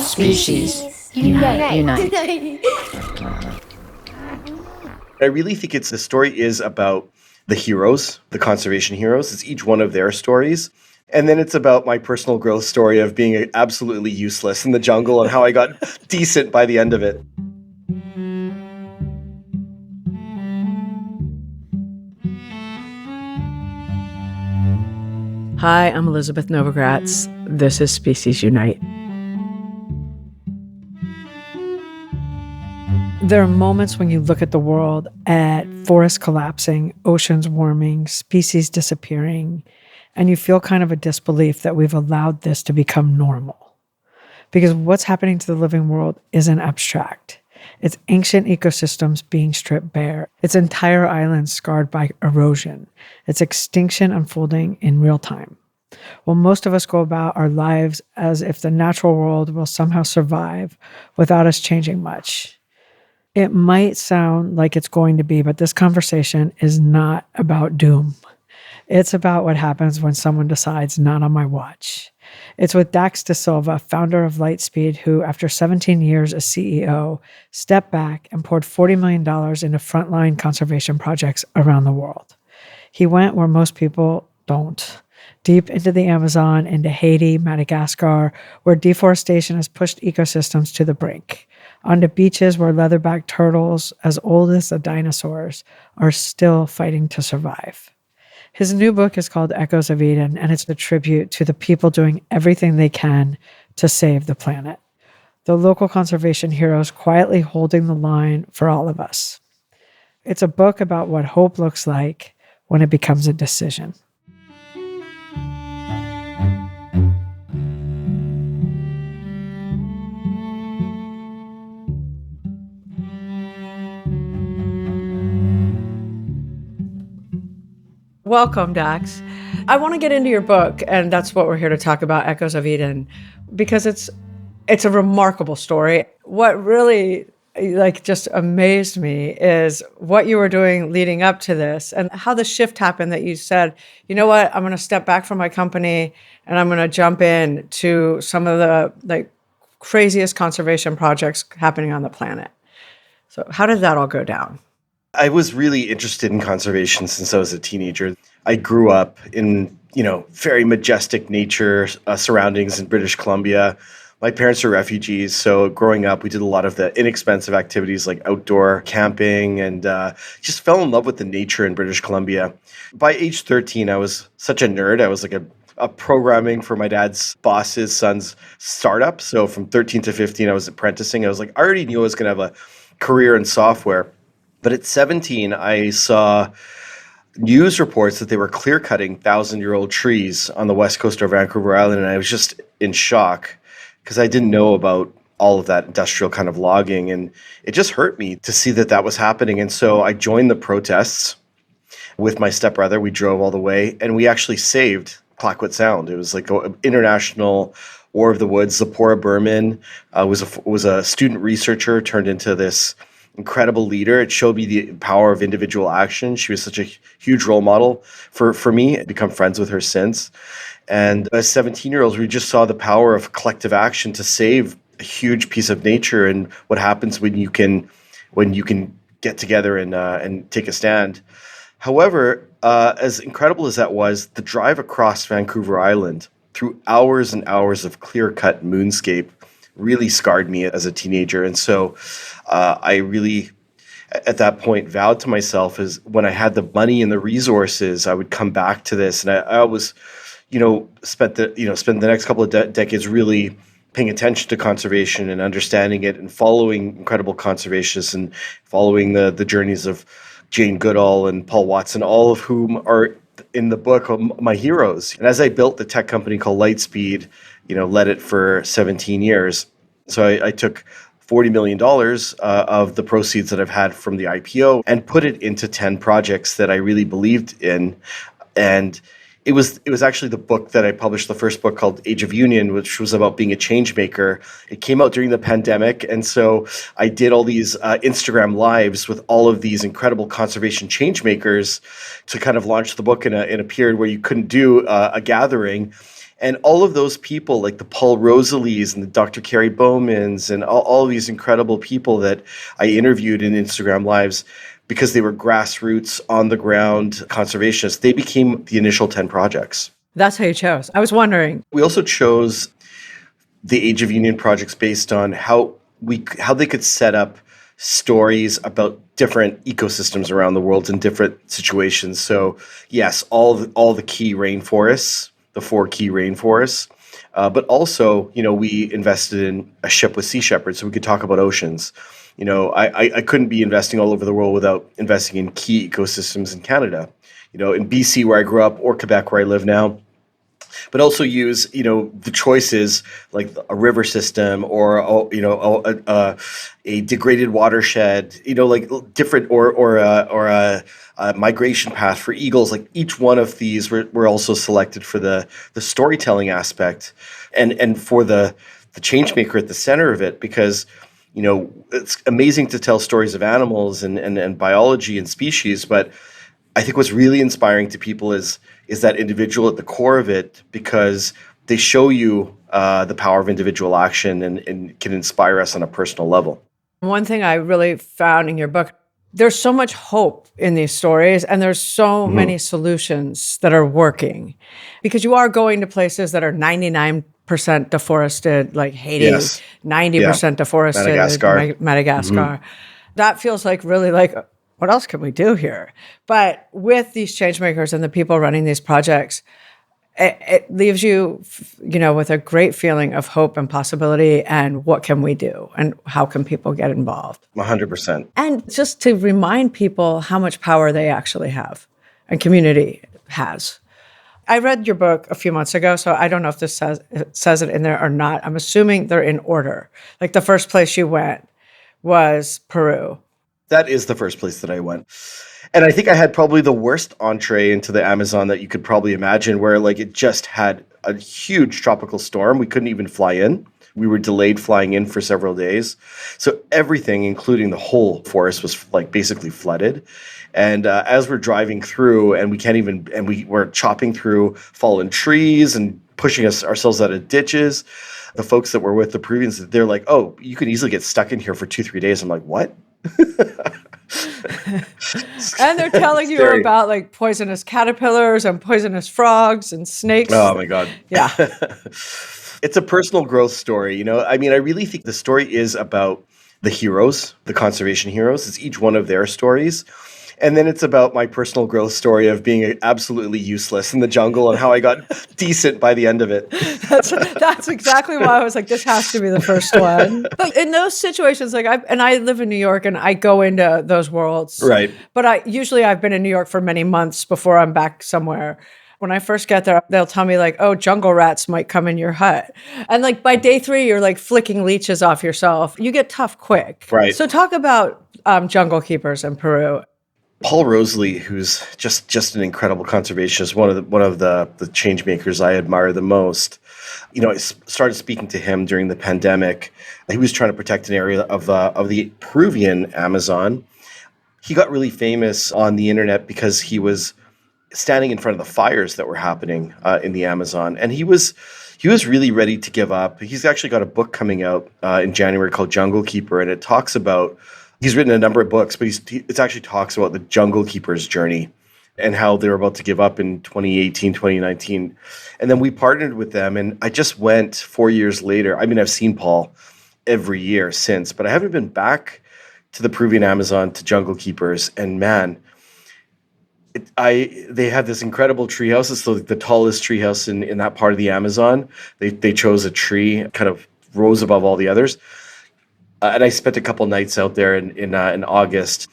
Species. Unite. I really think the story is about the heroes, the conservation heroes. It's each one of their stories. And then it's about my personal growth story of being absolutely useless in the jungle and how I got decent by the end of it. Hi, I'm Elizabeth Novogratz. This is Species Unite. There are moments when you look at the world at forests collapsing, oceans warming, species disappearing, and you feel kind of a disbelief that we've allowed this to become normal. Because what's happening to the living world isn't abstract. It's ancient ecosystems being stripped bare. It's entire islands scarred by erosion. It's extinction unfolding in real time. Well, most of us go about our lives as if the natural world will somehow survive without us changing much. It might sound like it's going to be, but this conversation is not about doom. It's about what happens when someone decides not on my watch. It's with Dax Dasilva, founder of Lightspeed, who, after 17 years as CEO, stepped back and poured $40 million into frontline conservation projects around the world. He went where most people don't. Deep into the Amazon, into Haiti, Madagascar, where deforestation has pushed ecosystems to the brink. Onto beaches where leatherback turtles, as old as the dinosaurs, are still fighting to survive. His new book is called Echoes of Eden, and it's a tribute to the people doing everything they can to save the planet. The local conservation heroes quietly holding the line for all of us. It's a book about what hope looks like when it becomes a decision. Welcome, Dax. I want to get into your book, and that's what we're here to talk about, Echoes of Eden, because it's a remarkable story. What really just amazed me is what you were doing leading up to this and how the shift happened that you said, you know what, I'm going to step back from my company and I'm going to jump in to some of the craziest conservation projects happening on the planet. So how did that all go down? I was really interested in conservation since I was a teenager. I grew up in, very majestic nature surroundings in British Columbia. My parents are refugees, so growing up, we did a lot of the inexpensive activities like outdoor camping and just fell in love with the nature in British Columbia. By age 13, I was such a nerd. I was like a programming for my dad's boss's son's startup. So from 13 to 15, I was apprenticing. I already knew I was going to have a career in software. But at 17, I saw news reports that they were clear-cutting 1,000-year-old trees on the west coast of Vancouver Island, and I was just in shock because I didn't know about all of that industrial kind of logging, and it just hurt me to see that was happening. And so I joined the protests with my stepbrother. We drove all the way, and we actually saved Clayoquot Sound. It was like an international War of the Woods. Zipporah Berman was a student researcher turned into this incredible leader. It showed me the power of individual action. She was such a huge role model for me. I've become friends with her since. And as 17-year-olds, we just saw the power of collective action to save a huge piece of nature and what happens when you can get together and take a stand. However, as incredible as that was, the drive across Vancouver Island through hours and hours of clear-cut moonscape really scarred me as a teenager. And so I really, at that point, vowed to myself is when I had the money and the resources, I would come back to this. And I always, spent the next couple of decades really paying attention to conservation and understanding it and following incredible conservationists and following the journeys of Jane Goodall and Paul Watson, all of whom are in the book my heroes. And as I built the tech company called Lightspeed, led it for 17 years. So I took $40 million of the proceeds that I've had from the IPO and put it into 10 projects that I really believed in. And It was actually the book that I published, the first book called Age of Union, which was about being a change maker. It came out during the pandemic, and so I did all these Instagram lives with all of these incredible conservation change makers to kind of launch the book in a period where you couldn't do a gathering. And all of those people, like the Paul Rosaleys and the Dr. Carrie Bowmans and all these incredible people that I interviewed in Instagram lives, because they were grassroots, on the ground conservationists, they became the initial 10 projects. That's how you chose. I was wondering. We also chose the Age of Union projects based on how they could set up stories about different ecosystems around the world in different situations. So yes, all the key rainforests, the 4 key rainforests, but also, we invested in a ship with Sea Shepherds, so we could talk about oceans. I couldn't be investing all over the world without investing in key ecosystems in Canada, in BC where I grew up, or Quebec where I live now, but also use, the choices like a river system or, a degraded watershed, like different or a migration path for eagles. Like each one of these were also selected for the storytelling aspect and for the change maker at the center of it, because it's amazing to tell stories of animals and biology and species, but I think what's really inspiring to people is that individual at the core of it, because they show you the power of individual action and can inspire us on a personal level. One thing I really found in your book, there's so much hope in these stories, and there's so many solutions that are working, because you are going to places that are 99% deforested, like Haiti, Yes. 90% deforested, Madagascar. That feels like really like, what else can we do here? But with these change makers and the people running these projects, it leaves you, with a great feeling of hope and possibility, and what can we do, and how can people get involved? 100%. And just to remind people how much power they actually have and community has. I read your book a few months ago, so I don't know if this says it in there or not. I'm assuming they're in order. Like the first place you went was Peru. That is the first place that I went. And I think I had probably the worst entree into the Amazon that you could probably imagine, where like it just had a huge tropical storm. We couldn't even fly in. We were delayed flying in for several days. So everything, including the whole forest, was like basically flooded. And as we're driving through, and we were chopping through fallen trees and pushing ourselves out of ditches, the folks that were with the Peruvians, they're like, "Oh, you could easily get stuck in here for 2-3 days." I'm like, "What?" And they're telling you about like poisonous caterpillars and poisonous frogs and snakes. Oh my God. Yeah. It's a personal growth story. I really think the story is about the heroes, the conservation heroes. It's each one of their stories. And then it's about my personal growth story of being absolutely useless in the jungle and how I got decent by the end of it. That's exactly why I was like, this has to be the first one. But in those situations, like I live in New York and I go into those worlds. Right. But I've been in New York for many months before I'm back somewhere. When I first get there, they'll tell me like, "Oh, jungle rats might come in your hut." And like by day 3, you're like flicking leeches off yourself. You get tough quick. Right. So talk about jungle keepers in Peru. Paul Rosaley, who's just an incredible conservationist, one of the change makers I admire the most. I started speaking to him during the pandemic. He was trying to protect an area of the Peruvian Amazon. He got really famous on the internet because he was standing in front of the fires that were happening in the Amazon, and he was really ready to give up. He's actually got a book coming out in January called Jungle Keeper, and it talks about. He's written a number of books, but it actually talks about the jungle keeper's journey and how they were about to give up in 2018, 2019. And then we partnered with them, and I just went 4 years later. I've seen Paul every year since, but I haven't been back to the Peruvian Amazon to jungle keepers. And man, they have this incredible treehouse. It's the tallest treehouse in that part of the Amazon. They chose a tree, kind of rose above all the others. And I spent a couple nights out there in August,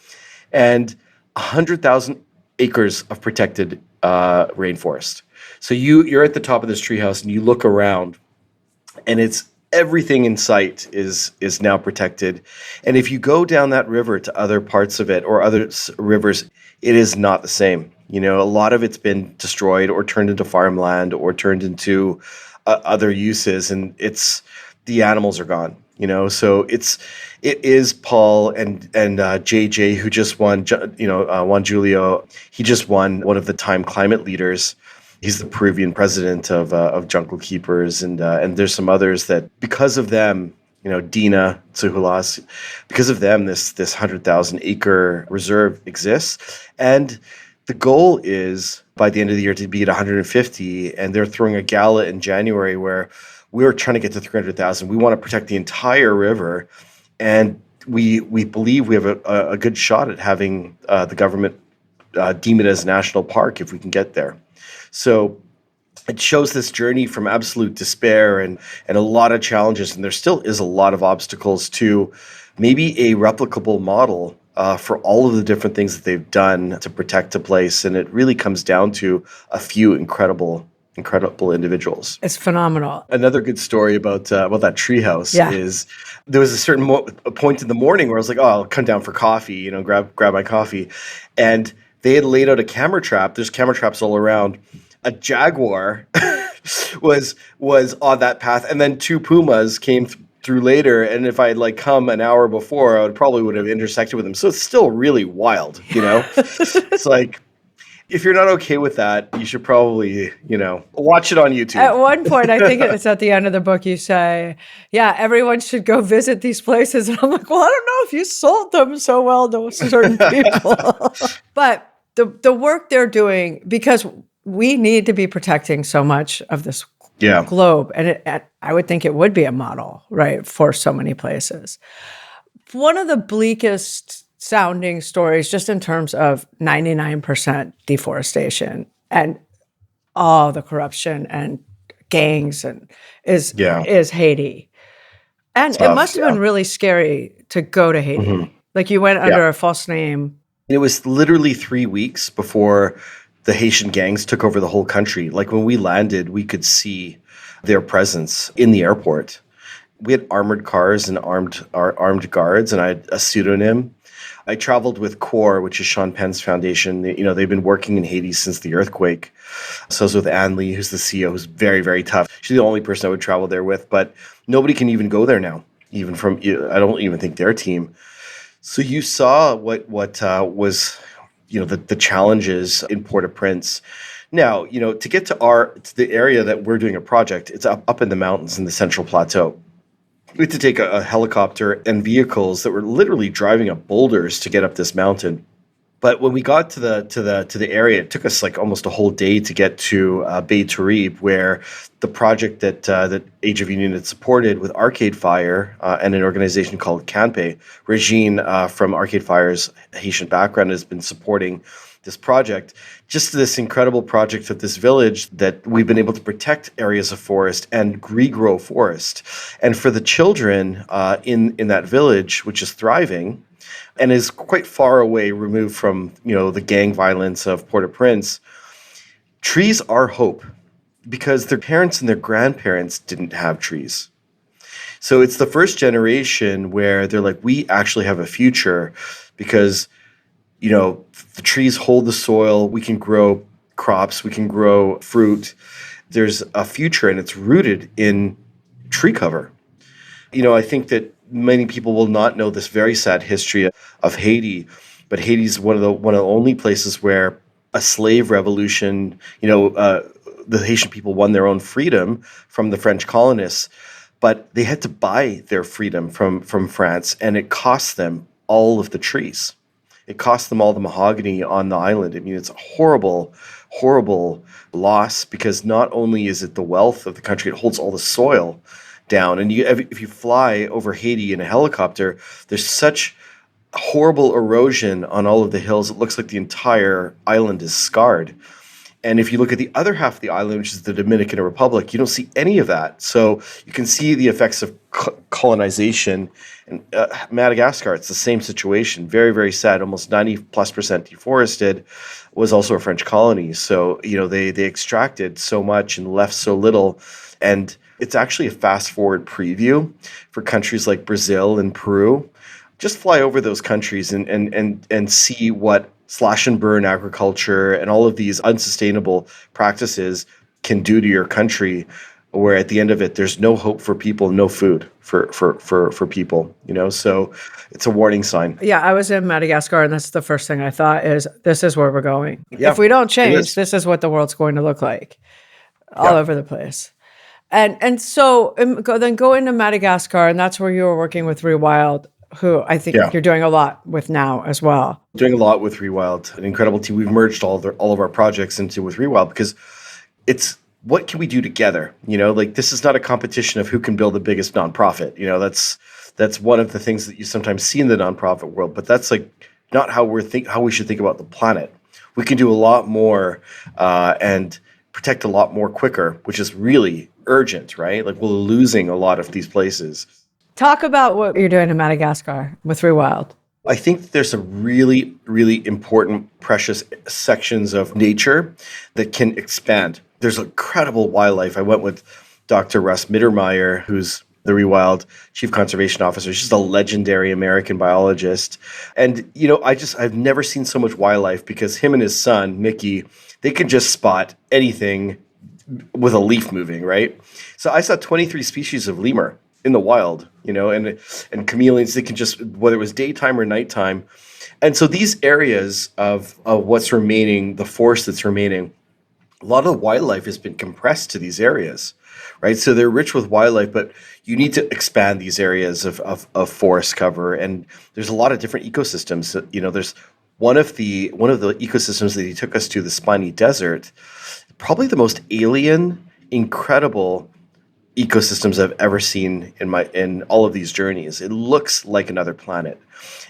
and 100,000 acres of protected rainforest. So you're at the top of this treehouse, and you look around, and it's everything in sight is now protected. And if you go down that river to other parts of it or other rivers, it is not the same. A lot of it's been destroyed or turned into farmland or turned into other uses, and the animals are gone. So it is Paul and JJ who just won. Juan Julio. He just won one of the Time climate leaders. He's the Peruvian president of Jungle Keepers, and there's some others that because of them, Dina Tsuhulas, because of them, this 100,000 acre reserve exists, and the goal is by the end of the year to be at 150, and they're throwing a gala in January where we're trying to get to 300,000. We want to protect the entire river, and we believe we have a good shot at having the government deem it as a national park if we can get there. So it shows this journey from absolute despair and a lot of challenges, and there still is a lot of obstacles to maybe a replicable model for all of the different things that they've done to protect a place. And it really comes down to a few incredible individuals. It's phenomenal. Another good story about that treehouse is there was a certain point in the morning where I was like, oh, I'll come down for coffee, grab my coffee. And they had laid out a camera trap. There's camera traps all around. A jaguar was on that path, and then two pumas came through later. And if I had come an hour before, I would have intersected with them. So it's still really wild, It's like, if you're not okay with that, you should probably, watch it on YouTube. At one point, I think it's at the end of the book, you say, yeah, everyone should go visit these places. And I'm like, well, I don't know if you sold them so well to certain people. But the work they're doing, because we need to be protecting so much of this globe. And I would think it would be a model, right, for so many places. One of the bleakest sounding stories, just in terms of 99% deforestation and all the corruption and gangs is Haiti. And it must have been really scary to go to Haiti. Mm-hmm. You went under a false name. It was literally 3 weeks before the Haitian gangs took over the whole country. When we landed, we could see their presence in the airport. We had armored cars and armed guards, and I had a pseudonym. I traveled with CORE, which is Sean Penn's foundation. They've been working in Haiti since the earthquake. So I was with Anne Lee, who's the CEO, who's very, very tough. She's the only person I would travel there with, but nobody can even go there now, even from, I don't even think their team. So you saw what was, the challenges in Port-au-Prince. Now, to get to the area that we're doing a project, it's up in the mountains in the Central Plateau. We had to take a helicopter and vehicles that were literally driving up boulders to get up this mountain. But when we got to the area, it took us almost a whole day to get to Bay Tarib, where the project that Age of Union had supported with Arcade Fire and an organization called Canpe, Regine from Arcade Fire's Haitian background has been supporting this project. Just this incredible project of this village that we've been able to protect areas of forest and regrow forest. And for the children in that village, which is thriving and is quite far away, removed from the gang violence of Port-au-Prince, trees are hope because their parents and their grandparents didn't have trees. So it's the first generation where they're like, we actually have a future because the trees hold the soil, we can grow crops, we can grow fruit. There's a future, and it's rooted in tree cover. I think that many people will not know this very sad history of Haiti, but Haiti's one of the only places where a slave revolution, the Haitian people won their own freedom from the French colonists, but they had to buy their freedom from France, and it cost them all of the trees. It cost them all the mahogany on the island. I mean, it's a horrible, horrible loss because not only is it the wealth of the country, it holds all the soil down. And if you fly over Haiti in a helicopter, there's such horrible erosion on all of the hills. It looks like the entire island is scarred. And if you look at the other half of the island, which is the Dominican Republic, you don't see any of that. So you can see the effects of colonization. And Madagascar, it's the same situation. Very, very sad. Almost 90+% deforested. Was also a French colony. So, they extracted so much and left so little. And it's actually a fast forward preview for countries like Brazil and Peru. Just fly over those countries and see what slash and burn agriculture and all of these unsustainable practices can do to your country, where at the end of it, there's no hope for people, no food for people, so it's a warning sign. Yeah, I was in Madagascar, and that's the first thing I thought is, this is where we're going. Yeah, if we don't it change, is. this is what the world's going to look like all Yeah. over the place. And so go into Madagascar, and that's where you were working with Rewild, who I think Yeah. you're doing a lot with now as well. Doing a lot with Rewild, an incredible team. We've merged all of our projects into with Rewild because it's what can we do together? Like, this is not a competition of who can build the biggest nonprofit. That's one of the things that you sometimes see in the nonprofit world, but that's like not how we should think about the planet. We can do a lot more and protect a lot more quicker, which is really urgent, right? Like, we're losing a lot of these places. Talk about what you're doing in Madagascar with Rewild. I think there's some really, really important, precious sections of nature that can expand. There's incredible wildlife. I went with Dr. Russ Mittermeier, who's the Rewild Chief Conservation Officer. She's a legendary American biologist. And, I've never seen so much wildlife because him and his son, Mickey, they can just spot anything with a leaf moving, right? So I saw 23 species of lemur in the wild, and chameleons. They can just, whether it was daytime or nighttime. And so these areas of what's remaining, the forest that's remaining, a lot of the wildlife has been compressed to these areas, right? So they're rich with wildlife, but you need to expand these areas of forest cover. And there's a lot of different ecosystems. There's one of the ecosystems that he took us to, the Spiny Desert, probably the most alien, incredible ecosystems I've ever seen in all of these journeys. It looks like another planet,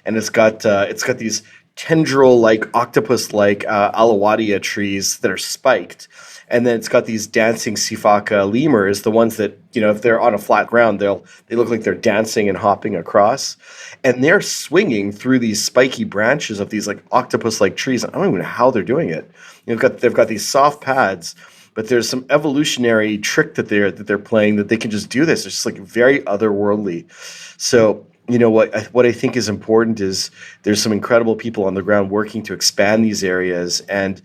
and it's got these tendril-like, octopus-like alawadia trees that are spiked, and then it's got these dancing sifaka lemurs, the ones that, if they're on a flat ground, they look like they're dancing and hopping across, and they're swinging through these spiky branches of these like octopus-like trees. I don't even know how they're doing it. They've got these soft pads, but there's some evolutionary trick that they're playing that they can just do this. It's just like very otherworldly. So, what I think is important is there's some incredible people on the ground working to expand these areas. And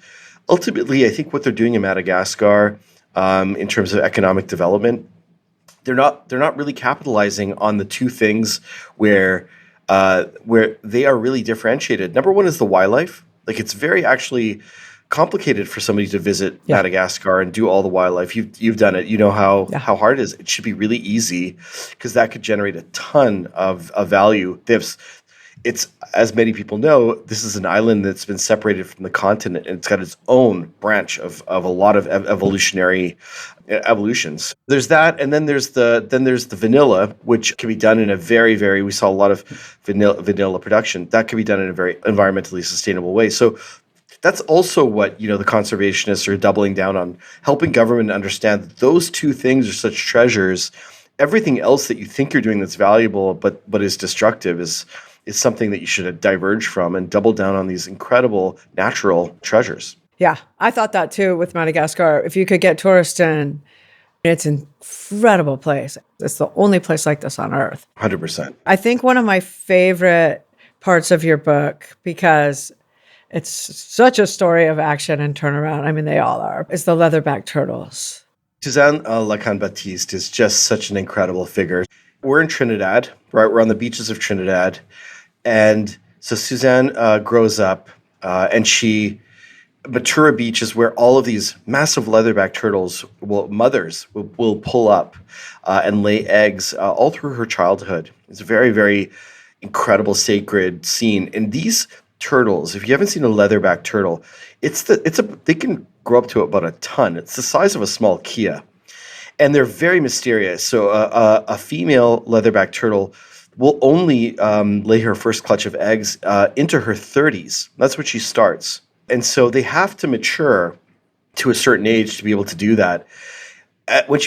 ultimately, I think what they're doing in Madagascar, in terms of economic development, they're not really capitalizing on the two things where they are really differentiated. Number one is the wildlife. Like, it's very actually complicated for somebody to visit Madagascar and do all the wildlife. You've done it. You know how hard it is. It should be really easy because that could generate a ton of value. It's, as many people know, this is an island that's been separated from the continent, and it's got its own branch of a lot of evolutionary evolutions. There's that, and then there's the vanilla, which can be done in a very, very, we saw a lot of vanilla production. That can be done in a very environmentally sustainable way. So that's also what, the conservationists are doubling down on, helping government understand that those two things are such treasures. Everything else that you think you're doing that's valuable but is destructive is something that you should diverge from and double down on these incredible natural treasures. Yeah, I thought that too with Madagascar. If you could get tourists in, it's an incredible place. It's the only place like this on Earth. 100%. I think one of my favorite parts of your book, because it's such a story of action and turnaround, I mean, they all are, is the leatherback turtles. Suzanne Lacan-Baptiste is just such an incredible figure. We're in Trinidad, right? We're on the beaches of Trinidad. And so Suzanne grows up, and Matura Beach is where all of these massive leatherback turtles, mothers will pull up and lay eggs all through her childhood. It's a very, very incredible, sacred scene. And these turtles, if you haven't seen a leatherback turtle, they can grow up to about a ton. It's the size of a small Kia, and they're very mysterious. So a female leatherback turtle will only lay her first clutch of eggs into her 30s. That's when she starts, and so they have to mature to a certain age to be able to do that. When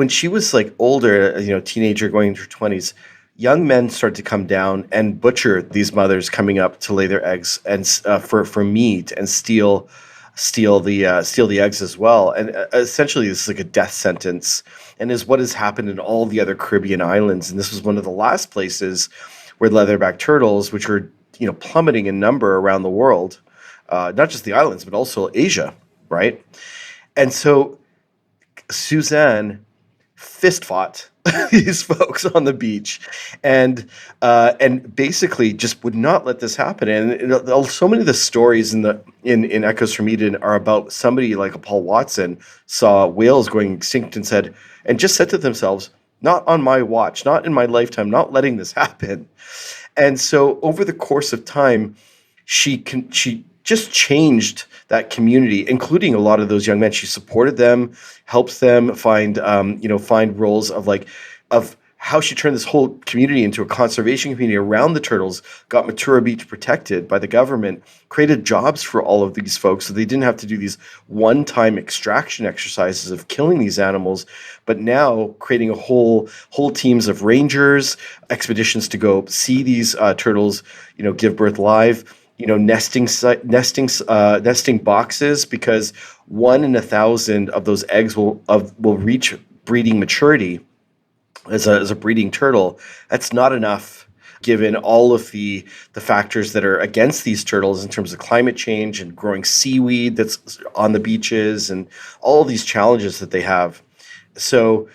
she was like older, teenager going into her 20s. Young men start to come down and butcher these mothers coming up to lay their eggs and for meat and steal the eggs as well. And essentially, this is like a death sentence, and is what has happened in all the other Caribbean islands. And this was one of the last places where leatherback turtles, which were plummeting in number around the world, not just the islands, but also Asia, right? And so Suzanne fist fought these folks on the beach, and basically just would not let this happen. And so many of the stories in Echoes from Eden are about somebody like a Paul Watson saw whales going extinct and just said to themselves, "Not on my watch, not in my lifetime, not letting this happen." And so over the course of time, she just changed that community, including a lot of those young men. She supported them, helped them find roles of how she turned this whole community into a conservation community around the turtles, got Matura Beach protected by the government, created jobs for all of these folks so they didn't have to do these one-time extraction exercises of killing these animals, but now creating a whole teams of rangers, expeditions to go see these turtles, give birth live, nesting boxes, because 1 in 1,000 of those eggs will reach breeding maturity as a breeding turtle. That's not enough, given all of the factors that are against these turtles in terms of climate change and growing seaweed that's on the beaches and all of these challenges that they have. So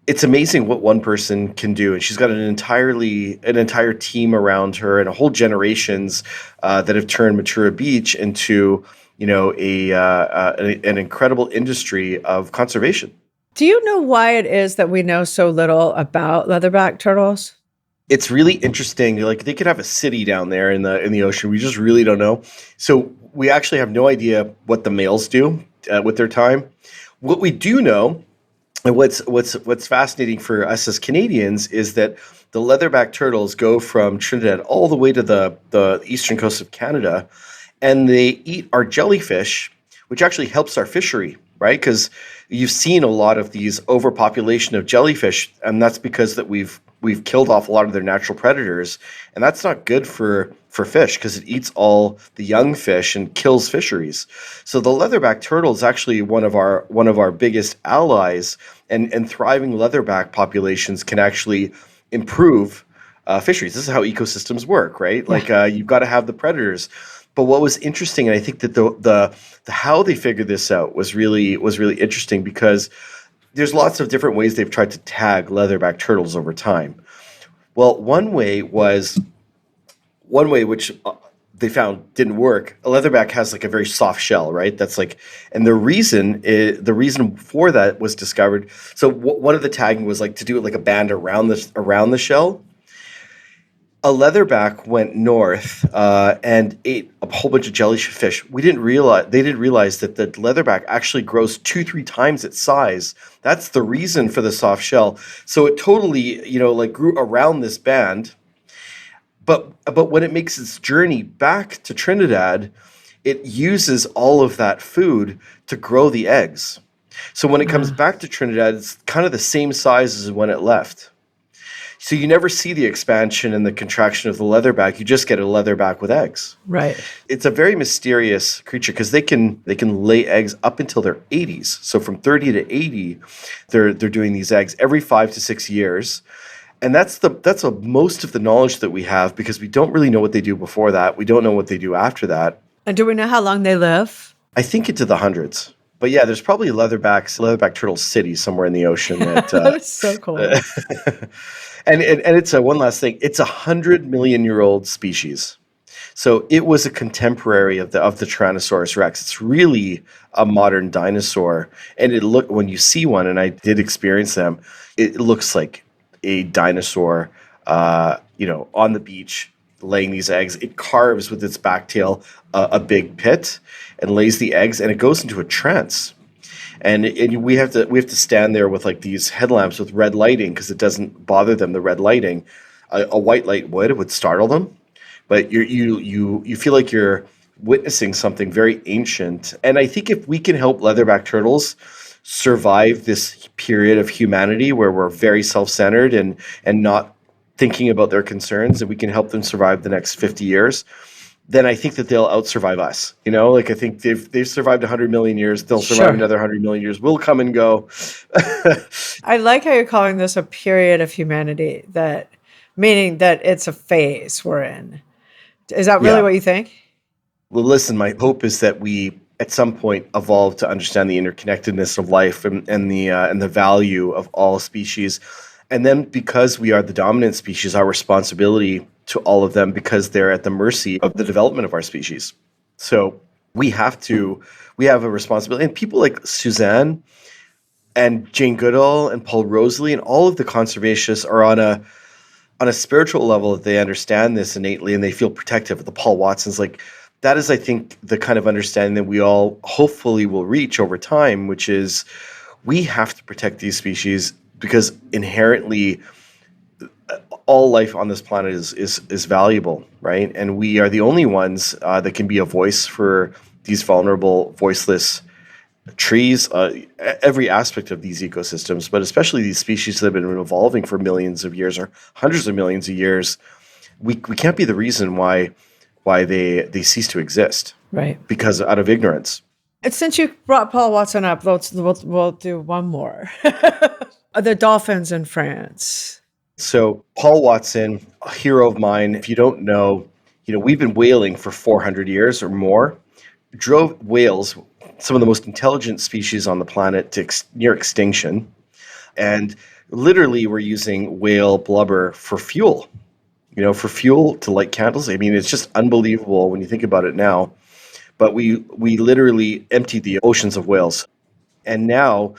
it's amazing what one person can do, and she's got an entire team around her and a whole generations that have turned Matura Beach into an incredible industry of conservation. Do you know why it is that we know so little about leatherback turtles? It's really interesting. Like, they could have a city down there in the ocean. We just really don't know. So we actually have no idea what the males do with their time. What we do know, and what's fascinating for us as Canadians, is that the leatherback turtles go from Trinidad all the way to the eastern coast of Canada, and they eat our jellyfish, which actually helps our fishery, right? Because you've seen a lot of these overpopulation of jellyfish, and that's because that we've killed off a lot of their natural predators, and that's not good for fish, because it eats all the young fish and kills fisheries. So the leatherback turtle is actually one of our biggest allies, and thriving leatherback populations can actually improve fisheries. This is how ecosystems work, right? Like, you've got to have the predators. But what was interesting, and I think that the how they figured this out was really interesting, because there's lots of different ways they've tried to tag leatherback turtles over time. Well, one way which they found didn't work. A leatherback has like a very soft shell, right? That's like, and the reason for that was discovered. So one of the tagging was like to do it like a band around the shell. A leatherback went north and ate a whole bunch of jellyfish. They didn't realize that the leatherback actually grows 2-3 times its size. That's the reason for the soft shell. So it totally, grew around this band. But when it makes its journey back to Trinidad, it uses all of that food to grow the eggs. So when it comes back to Trinidad, it's kind of the same size as when it left. So you never see the expansion and the contraction of the leatherback. You just get a leatherback with eggs. Right. It's a very mysterious creature, because they can lay eggs up until their 80s. So from 30 to 80, they're doing these eggs every 5 to 6 years. And that's most of the knowledge that we have, because we don't really know what they do before that. We don't know what they do after that. And do we know how long they live? I think into the hundreds. But yeah, there's probably leatherback turtle city somewhere in the ocean. That is so cool. And it's one last thing. It's 100 million year old species. So it was a contemporary of the Tyrannosaurus Rex. It's really a modern dinosaur. And when you see one, and I did experience them, it looks like a dinosaur, on the beach laying these eggs. It carves with its back tail a big pit and lays the eggs, and it goes into a trance. And we have to stand there with like these headlamps with red lighting, because it doesn't bother them, the red lighting. A white light would startle them, but you feel like you're witnessing something very ancient. And I think if we can help leatherback turtles survive this period of humanity where we're very self-centered and not thinking about their concerns, and we can help them survive the next 50 years, then I think that they'll outsurvive us. I think they've survived 100 million years. They'll survive another 100 million years. We'll come and go. I like how you're calling this a period of humanity, meaning that it's a phase we're in. Is that really what you think? Well, listen, my hope is that we at some point evolve to understand the interconnectedness of life and the value of all species. And then because we are the dominant species, our responsibility to all of them because they're at the mercy of the development of our species. So we have a responsibility. And people like Suzanne and Jane Goodall and Paul Rosalie and all of the conservationists are on a spiritual level that they understand this innately and they feel protective. The Paul Watsons, like that is, I think, the kind of understanding that we all hopefully will reach over time, which is we have to protect these species because inherently all life on this planet is valuable, right? And we are the only ones that can be a voice for these vulnerable, voiceless trees, every aspect of these ecosystems, but especially these species that have been evolving for millions of years or hundreds of millions of years. We can't be the reason why they cease to exist, Right. because out of ignorance. And since you brought Paul Watson up, we'll do one more. The dolphins in France. So Paul Watson, a hero of mine. If you don't know, we've been whaling for 400 years or more. Drove whales, some of the most intelligent species on the planet, to near extinction. And literally we're using whale blubber for fuel, to light candles. I mean, it's just unbelievable when you think about it now. But we literally emptied the oceans of whales. And now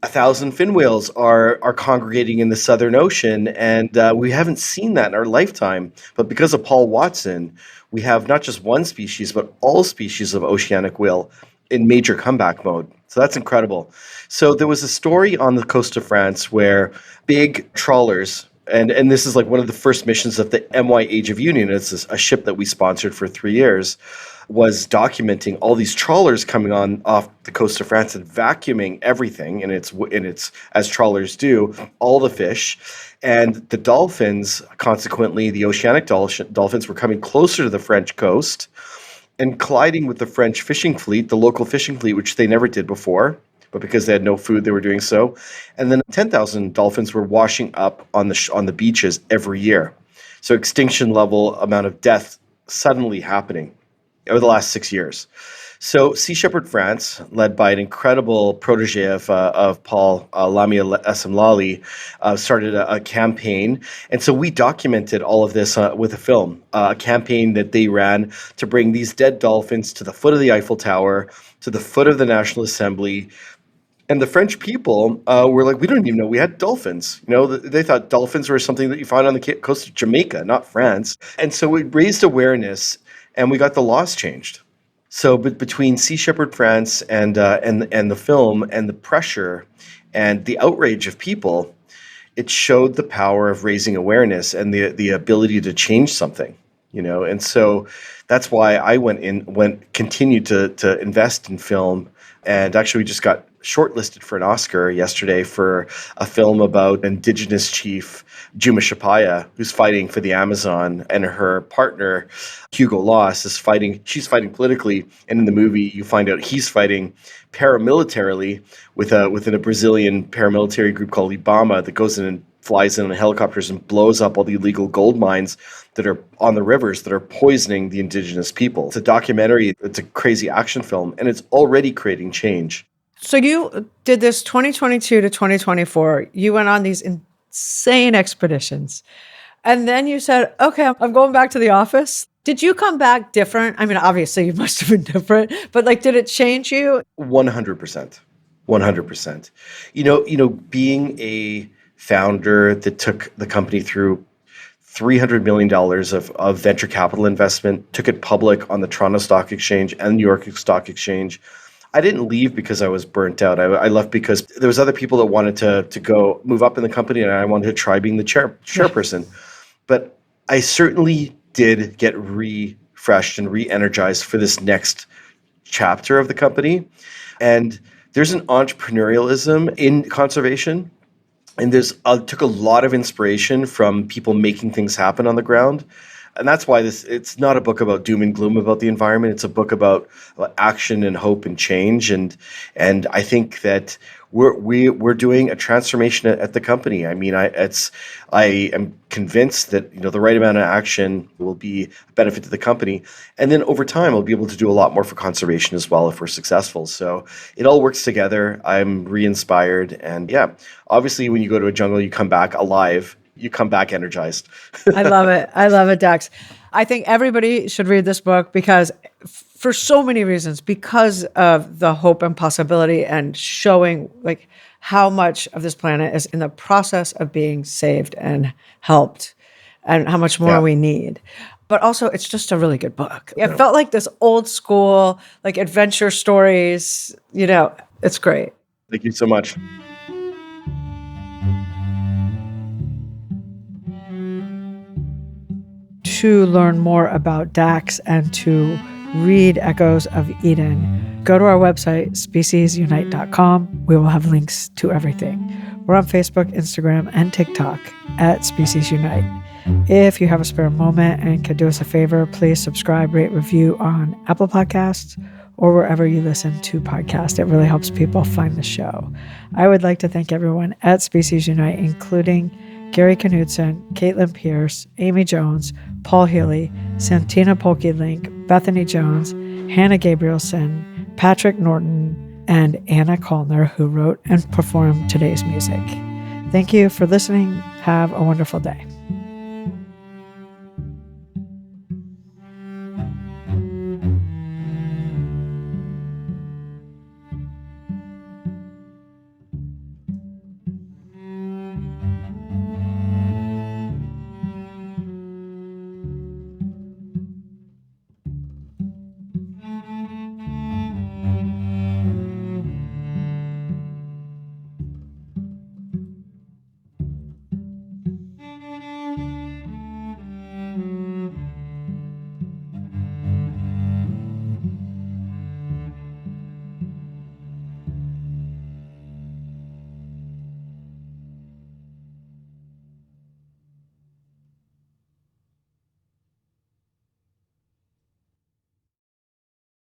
1,000 fin whales are congregating in the Southern Ocean, and we haven't seen that in our lifetime. But because of Paul Watson, we have not just one species, but all species of oceanic whale in major comeback mode. So that's incredible. So there was a story on the coast of France where big trawlers, and this is like one of the first missions of the MY Age of Union, it's a ship that we sponsored for 3 years, was documenting all these trawlers coming on off the coast of France and vacuuming everything, and it's as trawlers do, all the fish. And the dolphins, consequently, the oceanic dolphins were coming closer to the French coast and colliding with the French fishing fleet, the local fishing fleet, which they never did before, but because they had no food, they were doing so. And then 10,000 dolphins were washing up on the beaches every year. So extinction level amount of death suddenly happening over the last 6 years. So Sea Shepherd France, led by an incredible protege of Paul, Lamia Essemlali, started a campaign. And so we documented all of this with a film, a campaign that they ran to bring these dead dolphins to the foot of the Eiffel Tower, to the foot of the National Assembly. And the French people were like, we don't even know we had dolphins. They thought dolphins were something that you find on the coast of Jamaica, not France. And so we raised awareness, and we got the laws changed. So, but between Sea Shepherd France and the film and the pressure and the outrage of people, it showed the power of raising awareness and the ability to change something. And so that's why I continued to invest in film, and actually we just got shortlisted for an Oscar yesterday for a film about Indigenous chief Juma Shapaya, who's fighting for the Amazon, and her partner Hugo Loss she's fighting politically, and in the movie you find out he's fighting paramilitarily within a Brazilian paramilitary group called Ibama that goes in and flies in on helicopters and blows up all the illegal gold mines that are on the rivers that are poisoning the indigenous people. It's a documentary, it's a crazy action film, and it's already creating change. So you did this 2022 to 2024. You went on these insane expeditions. And then you said, okay, I'm going back to the office. Did you come back different? I mean, obviously you must have been different, but did it change you? 100%. 100%. Being a founder that took the company through $300 million of venture capital investment, took it public on the Toronto Stock Exchange and New York Stock Exchange. I didn't leave because I was burnt out. I left because there was other people that wanted to go move up in the company, and I wanted to try being the chairperson. But I certainly did get refreshed and re-energized for this next chapter of the company. And there's an entrepreneurialism in conservation, and took a lot of inspiration from people making things happen on the ground. And that's why it's not a book about doom and gloom about the environment. It's a book about action and hope and change. And I think that we're doing a transformation at the company. I mean, I am convinced that the right amount of action will be a benefit to the company, and then over time we'll be able to do a lot more for conservation as well if we're successful. So it all works together. I'm re-inspired, and yeah, obviously when you go to a jungle, you come back alive. You come back energized. I love it. I love it, Dax. I think everybody should read this book because for so many reasons, because of the hope and possibility and showing like how much of this planet is in the process of being saved and helped and how much more we need. But also it's just a really good book. It felt like this old school, like adventure stories, it's great. Thank you so much. To learn more about Dax and to read Echoes of Eden, go to our website, speciesunite.com. We will have links to everything. We're on Facebook, Instagram, and TikTok at Species Unite. If you have a spare moment and could do us a favor, please subscribe, rate, review on Apple Podcasts or wherever you listen to podcasts. It really helps people find the show. I would like to thank everyone at Species Unite, including Gary Knudsen, Caitlin Pierce, Amy Jones, Paul Healy, Santina Polke-Link, Bethany Jones, Hannah Gabrielson, Patrick Norton, and Anna Kalner, who wrote and performed today's music. Thank you for listening. Have a wonderful day.